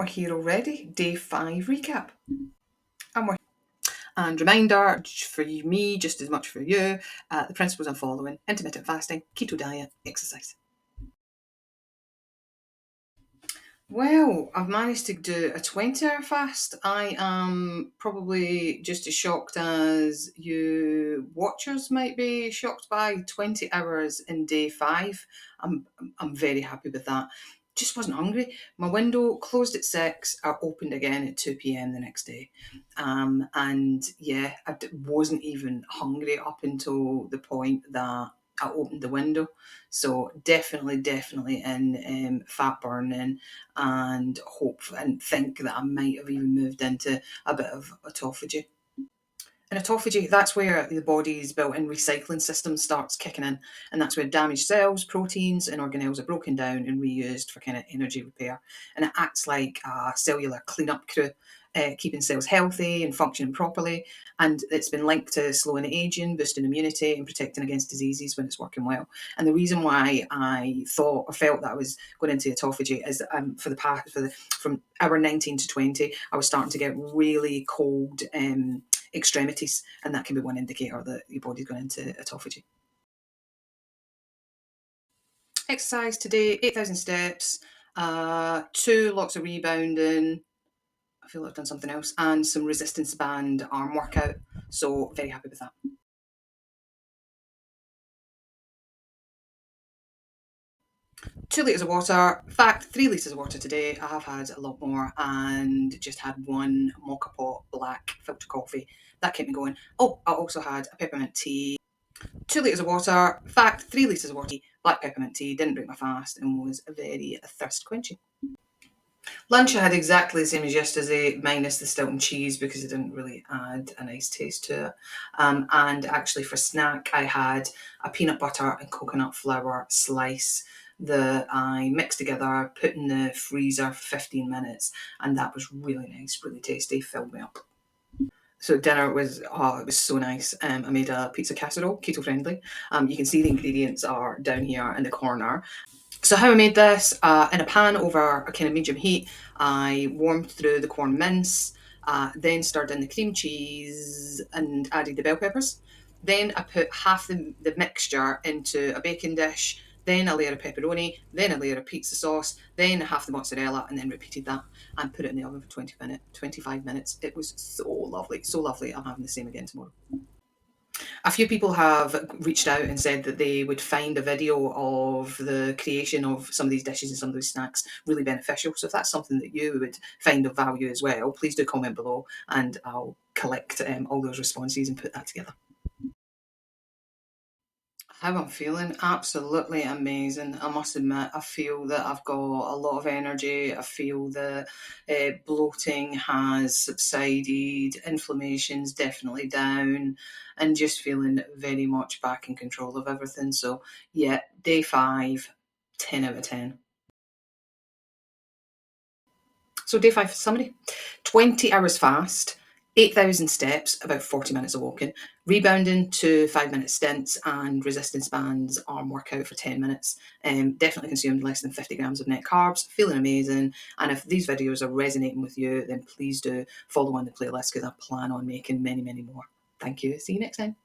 we're here already. Day 5 recap. And reminder for me, just as much for you, the principles I'm following: intermittent fasting, keto diet, exercise. Well, I've managed to do a 20-hour fast. I am probably just as shocked as you watchers might be shocked by 20 hours in day 5. I'm very happy with that. Just wasn't hungry. My window closed at 6, I opened again at 2 p.m. the next day. And yeah, I wasn't even hungry up until the point that I opened the window. So definitely in fat burning, and hope and think that I might have even moved into a bit of autophagy. In autophagy, that's where the body's built-in recycling system starts kicking in, and that's where damaged cells, proteins, and organelles are broken down and reused for kind of energy repair. And it acts like a cellular cleanup crew, keeping cells healthy and functioning properly. And it's been linked to slowing aging, boosting immunity, and protecting against diseases when it's working well. And the reason why I thought or felt that I was going into autophagy is from hour 19 to 20, I was starting to get really cold extremities, and that can be one indicator that your body's going into autophagy. Exercise today: 8,000 steps, 2 lots of rebounding. I feel like I've done something else, and some resistance band arm workout. So very happy with that. 2 litres of water. In fact, 3 litres of water today. I have had a lot more and just had 1 mocha pot black filter coffee. That kept me going. Oh, I also had a peppermint tea. 2 litres of water. In fact, 3 litres of water. Black peppermint tea. Didn't break my fast and was very thirst quenching. Lunch I had exactly the same as yesterday, minus the Stilton cheese, because it didn't really add a nice taste to it. And actually for snack I had a peanut butter and coconut flour slice that I mixed together, put in the freezer for 15 minutes, and that was really nice, really tasty, filled me up. So dinner was, oh, it was so nice. I made a pizza casserole, keto friendly. You can see the ingredients are down here in the corner. So how I made this, in a pan over a kind of medium heat, I warmed through the corn mince, then stirred in the cream cheese and added the bell peppers. Then I put half the mixture into a baking dish, then a layer of pepperoni, then a layer of pizza sauce, then half the mozzarella, and then repeated that and put it in the oven for 25 minutes. It was so lovely, so lovely. I'm having the same again tomorrow. A few people have reached out and said that they would find a video of the creation of some of these dishes and some of these snacks really beneficial. So if that's something that you would find of value as well, please do comment below and I'll collect all those responses and put that together. How I'm feeling? Absolutely amazing. I must admit, I feel that I've got a lot of energy. I feel that bloating has subsided, inflammation's definitely down, and just feeling very much back in control of everything. So, yeah, day 5, 10 out of 10. So, day 5 summary: 20 hours fast, 8,000 steps, about 40 minutes of walking, rebounding to 5-minute stints, and resistance bands arm workout for 10 minutes. Definitely consumed less than 50 grams of net carbs, feeling amazing. And if these videos are resonating with you, then please do follow on the playlist, because I plan on making many more. Thank you. See you next time.